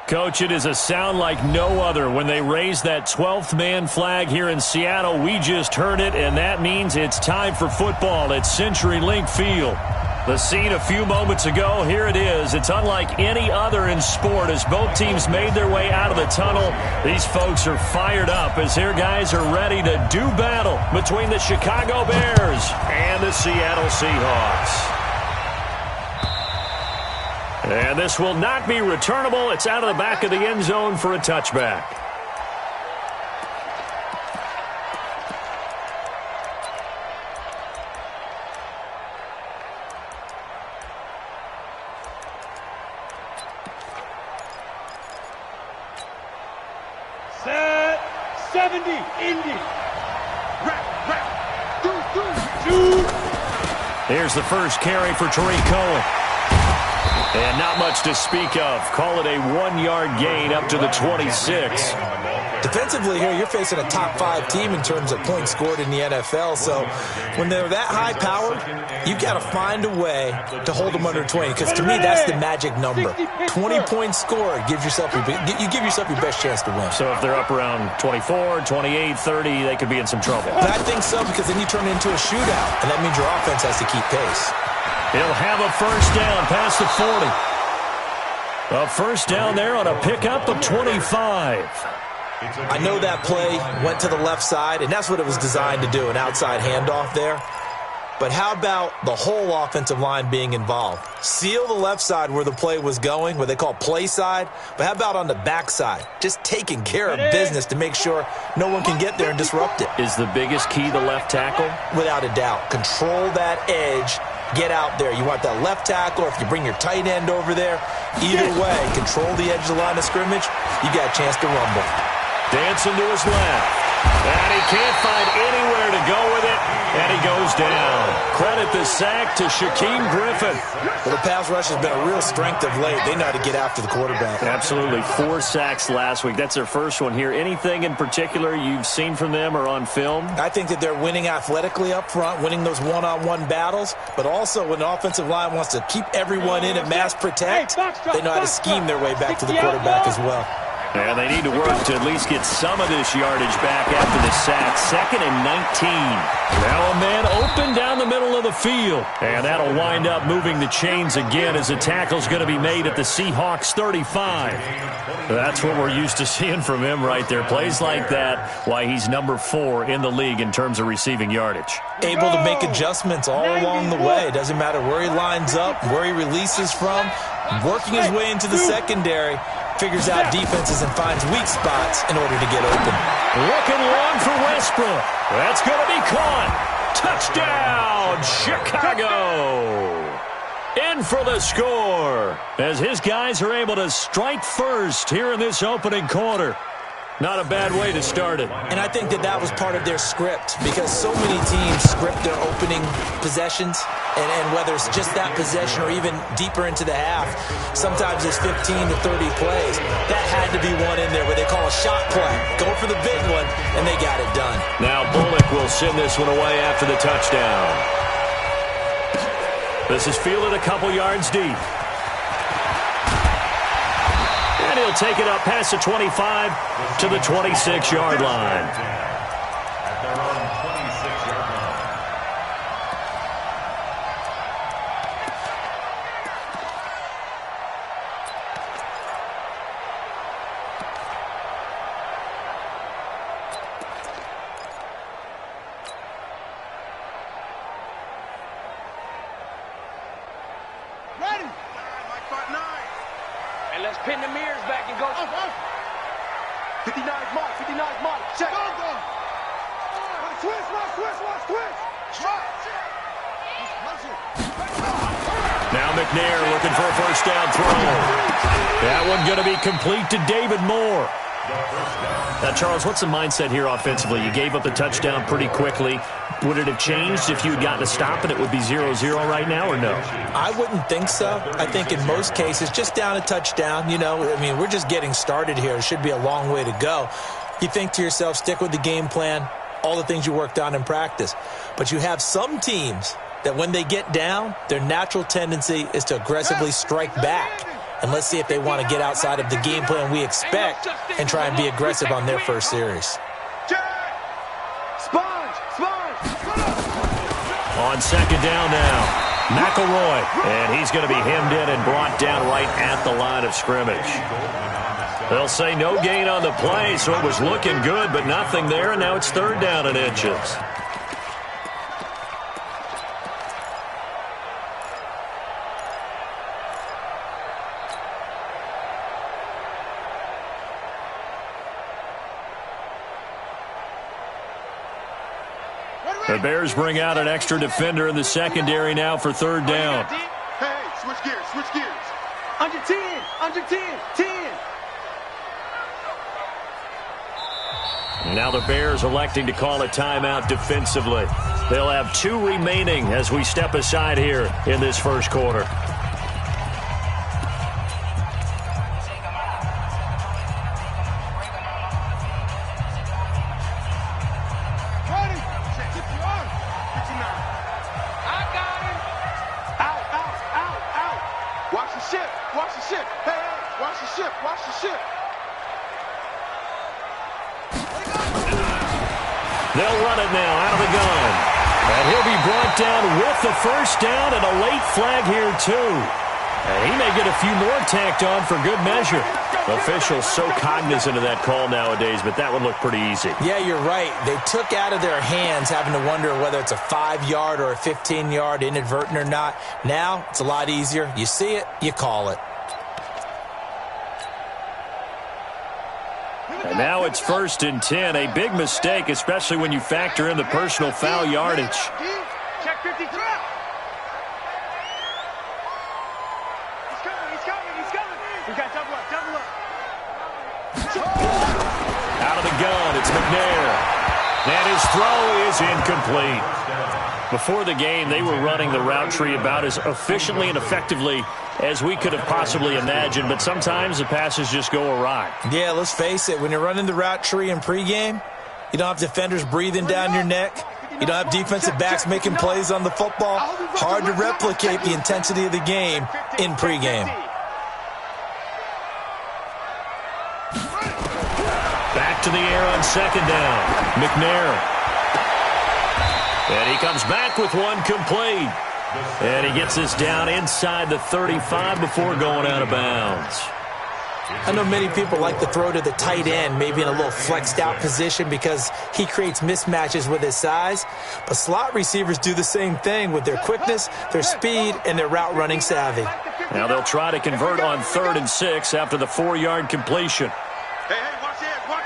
Coach, it is a sound like no other when they raise that 12th man flag here in Seattle. We just heard it, and that means it's time for football at CenturyLink Field. The scene a few moments ago, here it is. It's unlike any other in sport as both teams made their way out of the tunnel. These folks are fired up as their guys are ready to do battle between the Chicago Bears and the Seattle Seahawks. And this will not be returnable. It's out of the back of the end zone for a touchback. Set 70, Indy. Wrap, do. Here's the first carry for Tariq Cohen. And not much to speak of. Call it a 1-yard gain up to the 26. Defensively here, you're facing a top 5 team in terms of points scored in the NFL. So when they're that high powered, you got to find a way to hold them under 20. Because to me, that's the magic number. 20 points scored gives yourself your best chance to win. So if they're up around 24, 28, 30, they could be in some trouble. But I think so, because then you turn it into a shootout, and that means your offense has to keep pace. He'll have a first down past the 40. A first down there on a pickup of 25. I know that play went to the left side, and that's what it was designed to do, an outside handoff there. But how about the whole offensive line being involved? Seal the left side where the play was going, what they call play side. But how about on the back side? Just taking care of business to make sure no one can get there and disrupt it. Is the biggest key the left tackle? Without a doubt. Control that edge. Get out there. You want that left tackle, or if you bring your tight end over there, either way, control the edge of the line of scrimmage, you got a chance to rumble. Dancing to his left. And he can't find anywhere to go with it, and he goes down. Credit the sack to Shaquem Griffin. Well, the pass rush has been a real strength of late. They know how to get after the quarterback. Absolutely. 4 sacks last week. That's their first one here. Anything in particular you've seen from them or on film? I think that they're winning athletically up front, winning those one-on-one battles, but also when the offensive line wants to keep everyone in and mass protect, they know how to scheme their way back to the quarterback as well. And they need to work to at least get some of this yardage back after the sack. 2nd and 19. Now a man open down the middle of the field. And that'll wind up moving the chains again as the tackle's going to be made at the Seahawks 35. That's what we're used to seeing from him right there. Plays like that, why he's number 4 in the league in terms of receiving yardage. Able to make adjustments all along the way. Doesn't matter where he lines up, where he releases from. Working his way into the secondary. Figures out defenses and finds weak spots in order to get open. Looking long for Westbrook. That's going to be caught. Touchdown, Chicago. In for the score as his guys are able to strike first here in this opening quarter. Not a bad way to start it. And I think that that was part of their script, because so many teams script their opening possessions, and whether it's just that possession or even deeper into the half, sometimes it's 15 to 30 plays. That had to be one in there where they call a shot play. Go for the big one, and they got it done. Now Bullock will send this one away after the touchdown. This is fielded a couple yards deep. And he'll take it up past the 25 to the 26-yard line. At their own 26-yard line. Ready? And let's pin the mirrors back and go. 59 mark, 59 mark. Check. Go. Switch. Now McNair looking for a first down throw. That one going to be complete to David Moore. Now, Charles, what's the mindset here offensively? You gave up the touchdown pretty quickly. Would it have changed if you had gotten a stop and it would be 0-0 right now, or no? I wouldn't think so. I think in most cases, just down a touchdown, we're just getting started here. It should be a long way to go. You think to yourself, stick with the game plan, all the things you worked on in practice. But you have some teams that when they get down, their natural tendency is to aggressively strike back. And let's see if they want to get outside of the game plan we expect and try and be aggressive on their first series. On second down now, McElroy. And he's going to be hemmed in and brought down right at the line of scrimmage. They'll say no gain on the play, so it was looking good, but nothing there, and now it's third down and inches. The Bears bring out an extra defender in the secondary now for third down. Hey, switch gears. Under 10, under 10, 10. Now the Bears electing to call a timeout defensively. They'll have 2 remaining as we step aside here in this first quarter. They'll run it now out of the gun. And he'll be brought down with the first down and a late flag here, too. And he may get a few more tacked on for good measure. Officials so cognizant of that call nowadays, but that would look pretty easy. Yeah, you're right. They took out of their hands having to wonder whether it's a 5-yard or a 15-yard inadvertent or not. Now it's a lot easier. You see it, you call it. And now it's 1st and 10. A big mistake, especially when you factor in the personal foul yardage. Check 50 trap. He's coming. We got double up. Out of the gun, it's McNair. And his throw is incomplete. Before the game, they were running the route tree about as efficiently and effectively as we could have possibly imagined, but sometimes the passes just go awry. Yeah, let's face it, when you're running the route tree in pregame, you don't have defenders breathing down your neck. You don't have defensive backs making plays on the football. Hard to replicate the intensity of the game in pregame. Back to the air on second down. McNair. And he comes back with one complete. And he gets this down inside the 35 before going out of bounds. I know many people like to throw to the tight end, maybe in a little flexed out position because he creates mismatches with his size. But slot receivers do the same thing with their quickness, their speed, and their route running savvy. Now they'll try to convert on 3rd and 6 after the 4-yard completion. Hey, watch it. Go.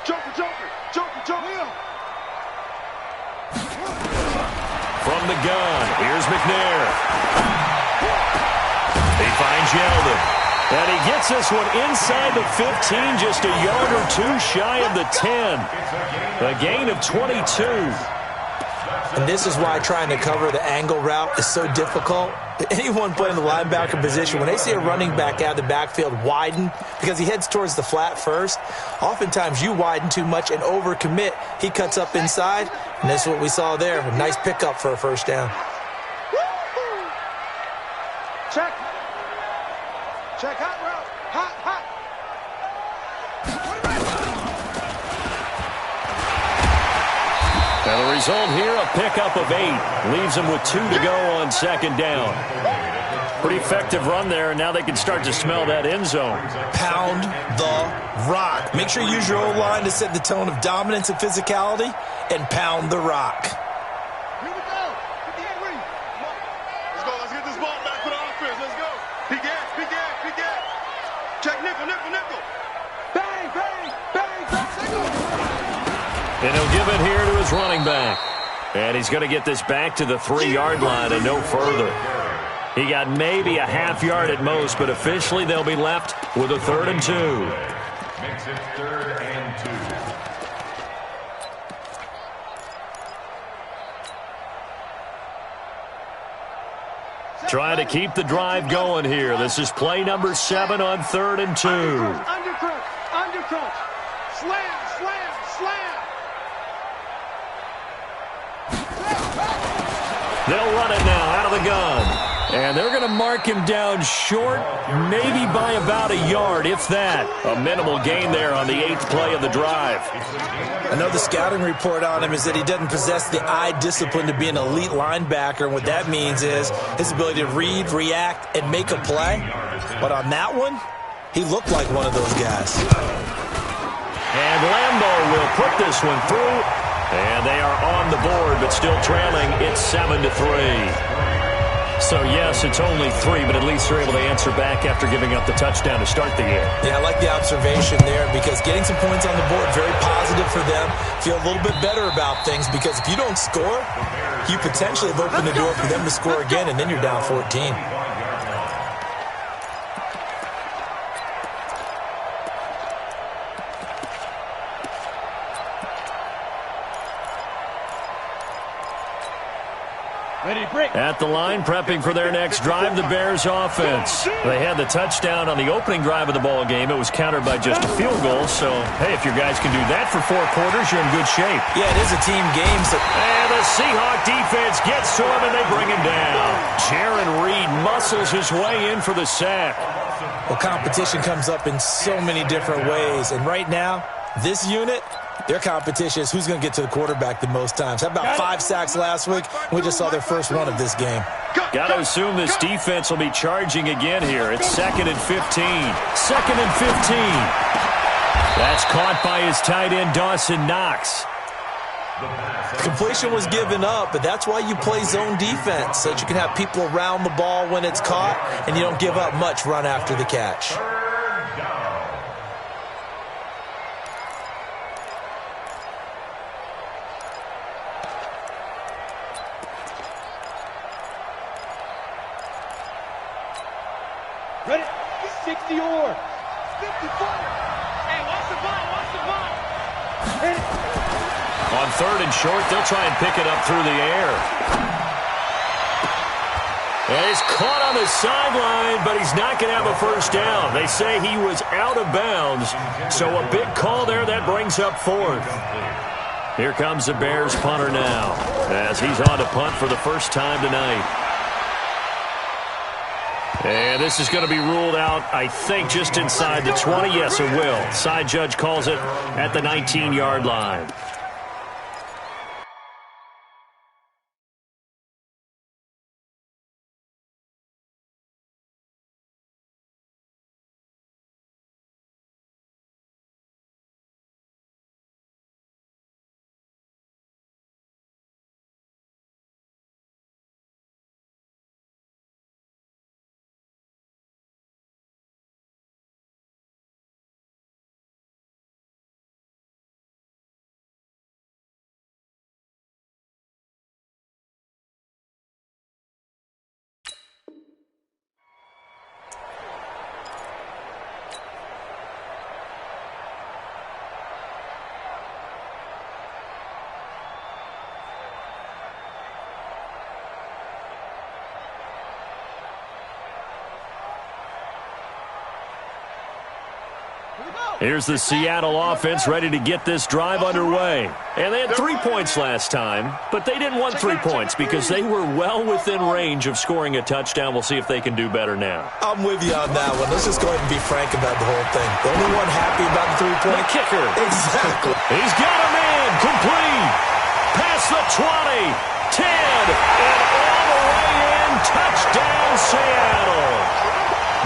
Joker. From the gun, here's McNair. He finds Yeldon. And he gets this one inside the 15, just a yard or 2 shy of the 10. A gain of 22. And this is why trying to cover the angle route is so difficult. Anyone playing the linebacker position, when they see a running back out of the backfield widen because he heads towards the flat first, oftentimes you widen too much and overcommit. He cuts up inside, and that's what we saw there. A nice pickup for a first down. Check hot route. Hot. And the result here, a pickup of 8. Leaves them with 2 to go on second down. Pretty effective run there, and now they can start to smell that end zone. Pound the rock. Make sure you use your O-line to set the tone of dominance and physicality, and pound the rock. Here we go. Get the head ready. Let's go. Let's get this ball back for the offense. Let's go. Big gas. Check nickel. Bang. And he'll give it here to his running back. And he's going to get this back to the 3-yard line and no further. He got maybe a half-yard at most, but officially they'll be left with a 3rd and 2. Makes it 3rd and 2. Trying to keep the drive going here. This is play number 7 on 3rd and 2. Undercrunch. Slam. They'll run it now out of the gun. And they're going to mark him down short, maybe by about a yard, if that. A minimal gain there on the 8th play of the drive. I know the scouting report on him is that he doesn't possess the eye discipline to be an elite linebacker. And what that means is his ability to read, react, and make a play. But on that one, he looked like one of those guys. And Lambo will put this one through. And they are on the board, but still trailing. It's 7-3. So, yes, it's only 3, but at least they're able to answer back after giving up the touchdown to start the year. Yeah, I like the observation there because getting some points on the board, very positive for them. Feel a little bit better about things because if you don't score, you potentially have opened the door for them to score again, and then you're down 14. At the line, prepping for their next drive, the Bears offense. They had the touchdown on the opening drive of the ball game. It was countered by just a field goal. So, hey, if your guys can do that for 4 quarters, you're in good shape. Yeah, it is a team game. So and the Seahawk defense gets to him, and they bring him down. Jaron Reed muscles his way in for the sack. Well, competition comes up in so many different ways. And right now, this unit, their competition is who's going to get to the quarterback the most times. How about 5 sacks last week? We just saw their first one of this game. Got to assume this defense will be charging again here. It's 2nd and 15. 2nd and 15. That's caught by his tight end, Dawson Knox. Completion was given up, but that's why you play zone defense, so that you can have people around the ball when it's caught, and you don't give up much run after the catch. Ready? 60 or 55. Hey, watch the ball, watch the ball. On 3rd and short, they'll try and pick it up through the air. And he's caught on the sideline, but he's not going to have a first down. They say he was out of bounds, so a big call there that brings up 4th. Here comes the Bears punter now, as he's on to punt for the first time tonight. And this is going to be ruled out, I think, just inside the 20. Yes, it will. Side judge calls it at the 19-yard line. Here's the Seattle offense ready to get this drive underway. And they had 3 points last time, but they didn't want 3 points because they were well within range of scoring a touchdown. We'll see if they can do better now. I'm with you on that one. Let's just go ahead and be frank about the whole thing. The only one happy about the 3-point. The kicker. Exactly. He's got him in. Complete. Past the 20. 10. And all the way in. Touchdown, Seattle.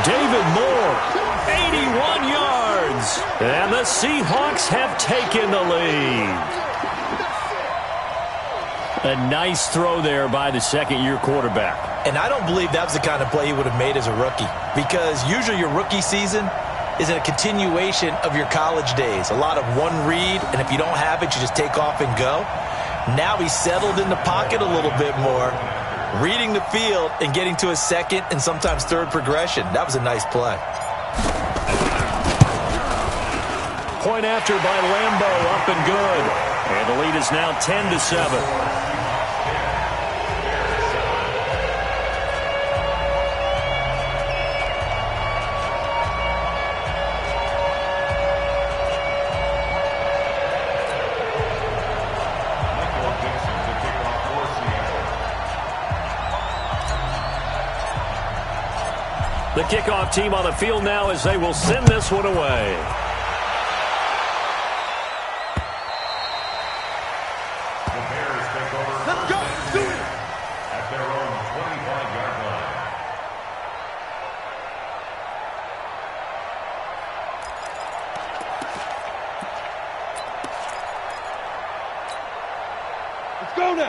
David Moore, 81 yards. And the Seahawks have taken the lead. A nice throw there by the second-year quarterback. And I don't believe that was the kind of play he would have made as a rookie, because usually your rookie season is a continuation of your college days. A lot of one read, and if you don't have it, you just take off and go. Now he's settled in the pocket a little bit more, reading the field and getting to his second and sometimes third progression. That was a nice play. Point after by Lambo, up and good. And the lead is now 10-7. The kickoff team on the field now as they will send this one away. The Bears take over. Let's go. Do it. At their own 25-yard line.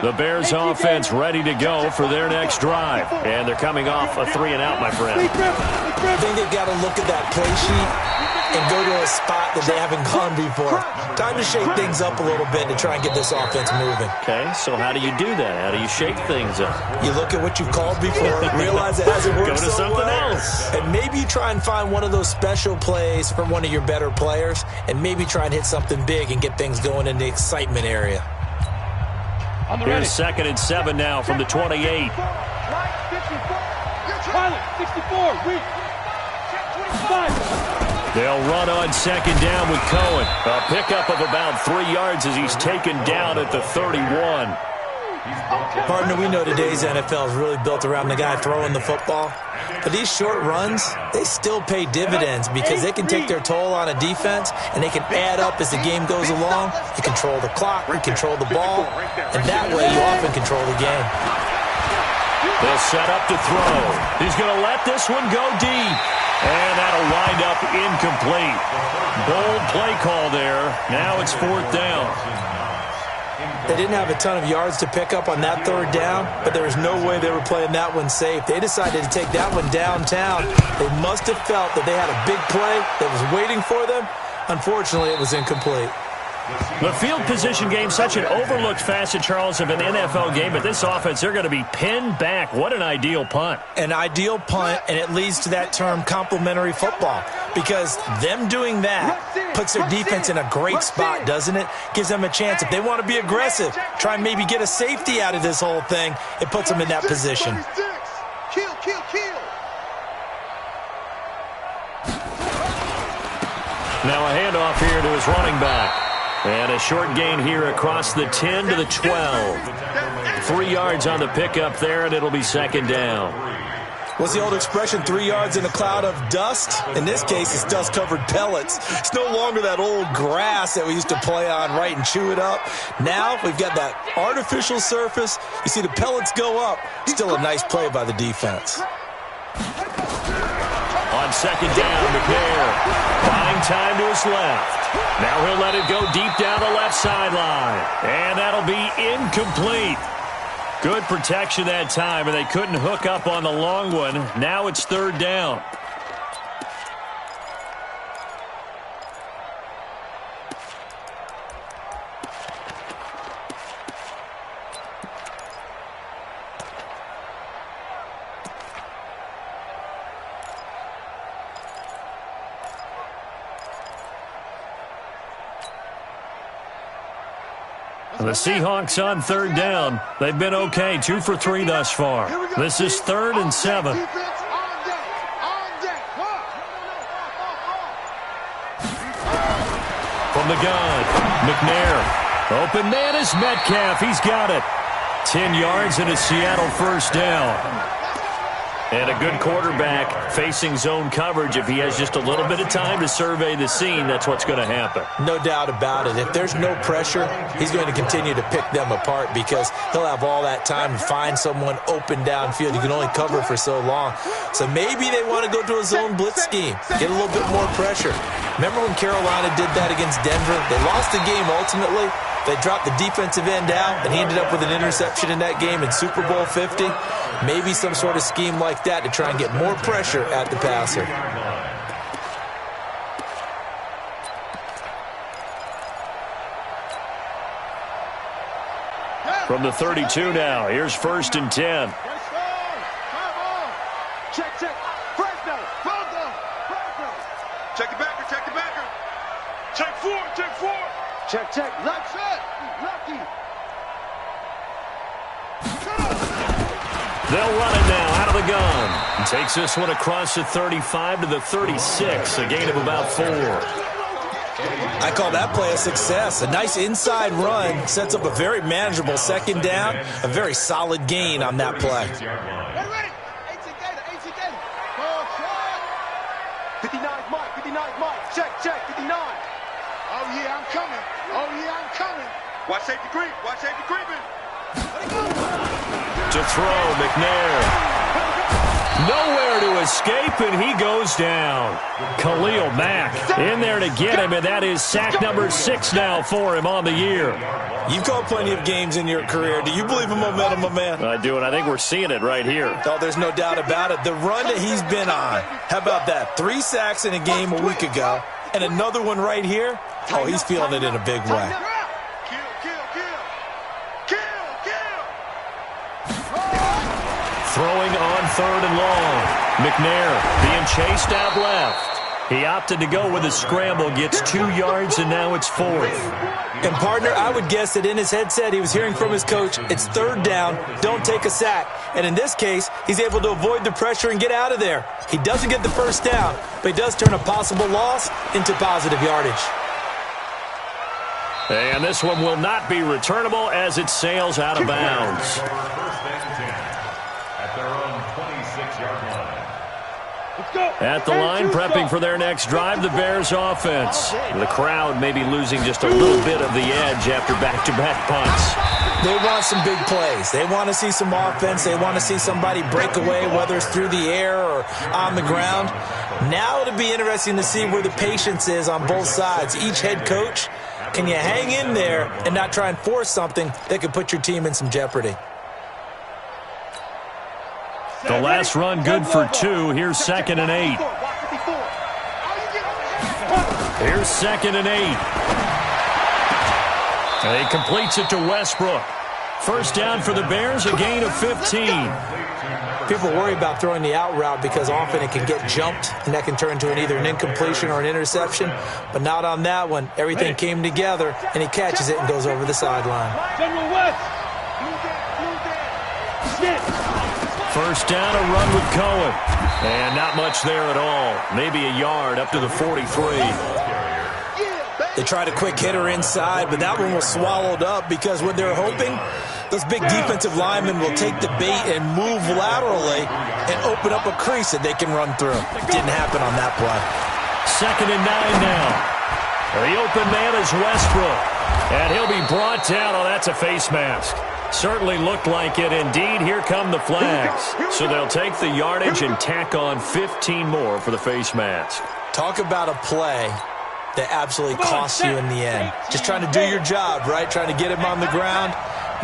The Bears offense ready to go for their next drive. And they're coming off a 3-and-out, my friend. I think they've got to look at that play sheet and go to a spot that they haven't gone before. Time to shake things up a little bit to try and get this offense moving. Okay, so how do you do that? How do you shake things up? You look at what you've called before, realize it hasn't worked Go to so something well, else. and maybe you try and find one of those special plays from one of your better players, and maybe try and hit something big and get things going in the excitement area. Here's 2nd and 7 now from the 28. Right, 54. Pilot, 64. Weak. 25. They'll run on 2nd down with Cohen. A pickup of about 3 yards as he's taken down at the 31. Partner, we know today's NFL is really built around the guy throwing the football. But these short runs, they still pay dividends because they can take their toll on a defense and they can add up as the game goes along. You control the clock, you control the ball, and that way you often control the game. They'll set up to throw. He's going to let this one go deep. And that'll wind up incomplete. Bold play call there. Now it's 4th down. They didn't have a ton of yards to pick up on that 3rd down, but there was no way they were playing that one safe. They decided to take that one downtown. They must have felt that they had a big play that was waiting for them. Unfortunately, it was incomplete. The field position game, such an overlooked facet, Charles, of an NFL game. But this offense, they're going to be pinned back. What an ideal punt. An ideal punt, and it leads to that term complementary football. Because them doing that puts their defense in a great spot, doesn't it? Gives them a chance. If they want to be aggressive, try and maybe get a safety out of this whole thing, it puts them in that position. Kill, kill, kill. Now a handoff here to his running back. And a short gain here across the 10 to the 12. 3 yards on the pickup there, and it'll be 2nd down. What's the old expression, 3 yards in a cloud of dust? In this case, it's dust-covered pellets. It's no longer that old grass that we used to play on, right, and chew it up. Now we've got that artificial surface. You see the pellets go up. Still a nice play by the defense. On 2nd down, McNair buying time to his left. Now he'll let it go deep down the left sideline. And that'll be incomplete. Good protection that time, and they couldn't hook up on the long one. Now it's 3rd down. The Seahawks on 3rd down. They've been okay, 2 for 3 thus far. This is 3rd and 7. From the gun, McNair. Open man is Metcalf. He's got it. 10 yards and a Seattle 1st down. And a good quarterback facing zone coverage. If he has just a little bit of time to survey the scene, that's what's going to happen. No doubt about it. If there's no pressure, he's going to continue to pick them apart because he'll have all that time to find someone open downfield. You can only cover for so long. So maybe they want to go to a zone blitz scheme, get a little bit more pressure. Remember when Carolina did that against Denver? They lost the game ultimately. They dropped the defensive end out, and he ended up with an interception in that game in Super Bowl 50. Maybe some sort of scheme like that to try and get more pressure at the passer. From the 32 now, here's 1st and 10. Check, check. First down. Check the backer, check the backer. Check 4, check 4. Check, check. Left set. Lefty. They'll run it now out of the gun. And takes this one across the 35 to the 36, a gain of about 4. I call that play a success. A nice inside run sets up a very manageable 2nd down, a very solid gain on that play. Ready, ready. 18 gainer, 18 gainer. 59's Mike. 59's Mike. Check, 59. Oh, yeah, I'm coming. Oh, yeah, I'm coming. Watch safety creep. Watch safety creeping. To throw, McNair. Nowhere to escape, and he goes down. Khalil Mack in there to get him, and that is sack number 6 now for him on the year. You've called plenty of games in your career. Do you believe in momentum, my man? I do, and I think we're seeing it right here. Oh, there's no doubt about it. The run that he's been on. How about that? 3 sacks in a game a week ago, and another one right here. Oh, he's feeling it in a big way. Throwing on 3rd and long. McNair being chased out left. He opted to go with a scramble, gets 2 yards, and now it's 4th. And, partner, I would guess that in his headset he was hearing from his coach, it's 3rd down, don't take a sack. And in this case, he's able to avoid the pressure and get out of there. He doesn't get the 1st down, but he does turn a possible loss into positive yardage. And this one will not be returnable as it sails out of bounds. At the line, prepping for their next drive, the Bears offense. The crowd may be losing just a little bit of the edge after back-to-back punts. They want some big plays. They want to see some offense. They want to see somebody break away, whether it's through the air or on the ground. Now it'll be interesting to see where the patience is on both sides. Each head coach, can you hang in there and not try and force something that could put your team in some jeopardy? The last run good for 2. Here's 2nd and 8. Here's 2nd and 8. And he completes it to Westbrook. 1st down for the Bears, a gain of 15. People worry about throwing the out route because often it can get jumped, and that can turn into either an incompletion or an interception. But not on that one. Everything came together, and he catches it and goes over the sideline. 1st down, a run with Cohen. And not much there at all. Maybe a yard up to the 43. They tried a quick hitter inside, but that one was swallowed up because what they're hoping, those big defensive linemen will take the bait and move laterally and open up a crease that they can run through. Didn't happen on that play. 2nd and 9 now. The open man is Westbrook. And he'll be brought down. Oh, that's a face mask. Certainly looked like it. Indeed, here come the flags. So they'll take the yardage and tack on 15 more for the face mask. Talk about a play that absolutely costs you in the end. Just trying to do your job, right? Trying to get him on the ground.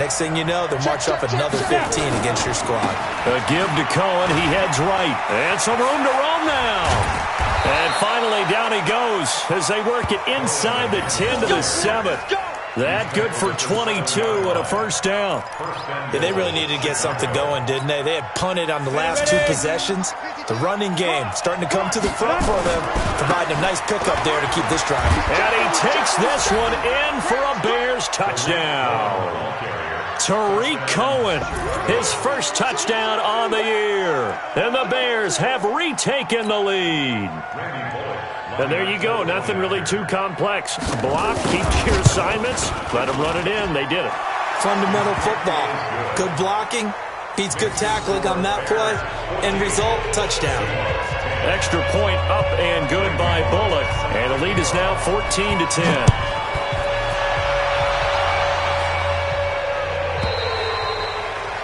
Next thing you know, they'll march off another 15 against your squad. A give to Cohen. He heads right. And some room to roam now. And finally, down he goes as they work it inside the 10 to the 7. That good for 22 and a 1st down. Yeah, they really needed to get something going, didn't they? They had punted on the last 2 possessions. The running game starting to come to the front for them, providing a nice pickup there to keep this drive. And he takes this one in for a Bears touchdown. Tariq Cohen, his 1st touchdown on the year. And the Bears have retaken the lead. And there you go. Nothing really too complex. Block, keep your assignments, let them run it in. They did it. Fundamental football. Good blocking, beats good tackling on that play. End result, touchdown. Extra point up and good by Bullock. And the lead is now 14-10.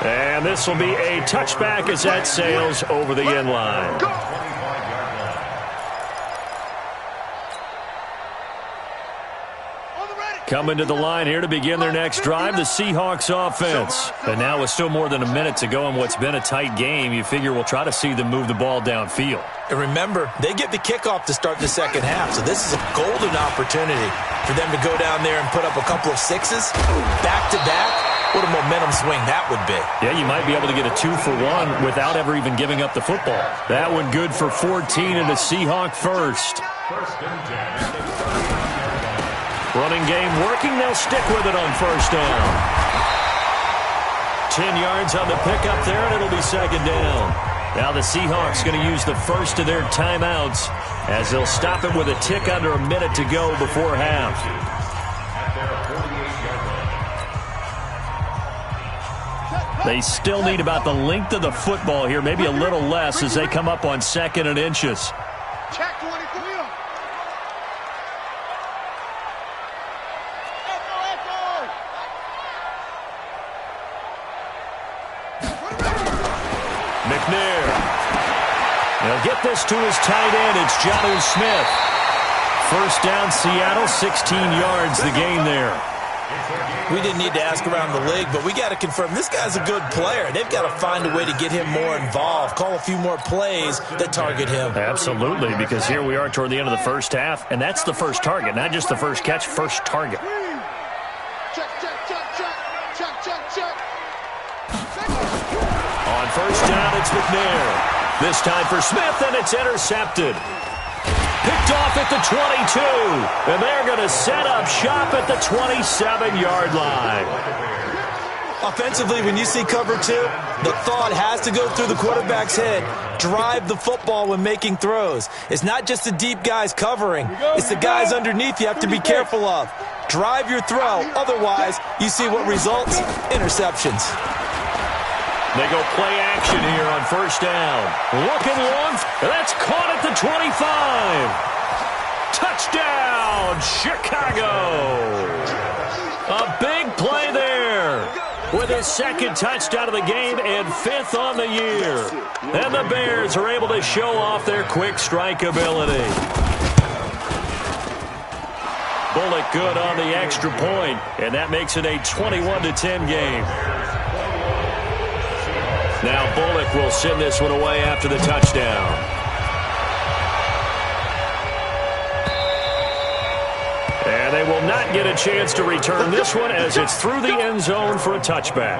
And this will be a touchback as that sails over the end line. Coming to the line here to begin their next drive, the Seahawks offense. And now with still more than a minute to go in what's been a tight game, you figure we'll try to see them move the ball downfield. And remember, they get the kickoff to start the 2nd half, so this is a golden opportunity for them to go down there and put up a couple of 6s back-to-back. What a momentum swing that would be. Yeah, you might be able to get a 2-for-1 without ever even giving up the football. That one good for 14 and a Seahawk 1st. Running game working. They'll stick with it on 1st down. 10 yards on the pickup there, and it'll be 2nd down. Now the Seahawks going to use the 1st of their timeouts as they'll stop it with a tick under a minute to go before half. They still need about the length of the football here, maybe a little less as they come up on 2nd and inches. Check 24. McNair. He'll get this to his tight end. It's Jonnu Smith. First down, Seattle, 16 yards the gain there. We didn't need to ask around the league, but we got to confirm this guy's a good player. They've got to find a way to get him more involved, call a few more plays that target him. Absolutely, because here we are toward the end of the first half, and that's the first target, not just the first catch, first target. Check, check, check, check. Check, check, check. On first down, it's McNair. This time for Smith, and it's intercepted. Picked off at the 22, and they're going to set up shop at the 27-yard line. Offensively, when you see cover two, the thought has to go through the quarterback's head. Drive the football when making throws. It's not just the deep guys covering. It's the guys underneath you have to be careful of. Drive your throw. Otherwise, you see what results? Interceptions. They go play action here on first down. Looking long. That's caught at the 25. Touchdown, Chicago. A big play there with his second touchdown of the game and fifth on the year. And the Bears are able to show off their quick strike ability. Bullock good on the extra point, and that makes it a 21-10 game. Now Bullock will send this one away after the touchdown. And they will not get a chance to return this one as it's through the end zone for a touchback.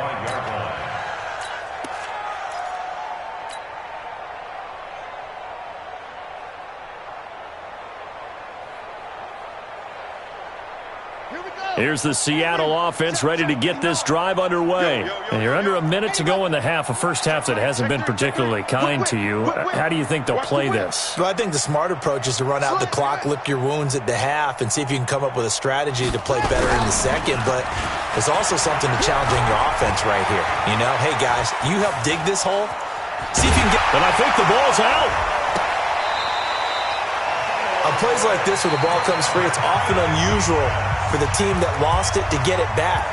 Here's the Seattle offense ready to get this drive underway. And you're under a minute to go in the half, a first half that hasn't been particularly kind to you. How do you think they'll play this? Well, I think the smart approach is to run out the clock, lick your wounds at the half, and see if you can come up with a strategy to play better in the second. But there's also something to challenging your offense right here. You know, hey, guys, you help dig this hole. See if you can get... And I think the ball's out. On plays like this where the ball comes free, it's often unusual for the team that lost it to get it back.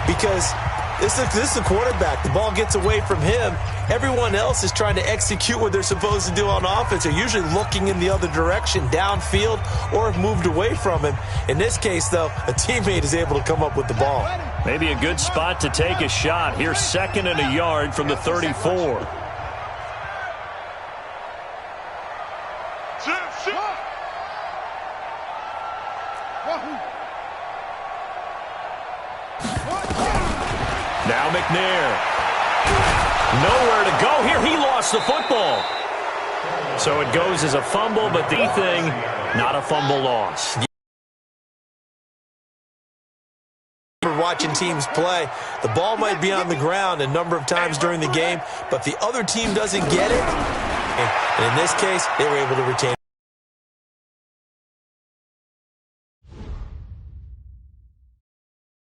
Because this is the quarterback. The ball gets away from him. Everyone else is trying to execute what they're supposed to do on offense. They're usually looking in the other direction, downfield, or have moved away from him. In this case, though, a teammate is able to come up with the ball. Maybe a good spot to take a shot. Here's 2nd and a yard from the 34. Now McNair. Nowhere to go here. He lost the football. So it goes as a fumble, but the thing, not a fumble loss. For watching teams play, the ball might be on the ground a number of times during the game, but if the other team doesn't get it, and in this case, they were able to retain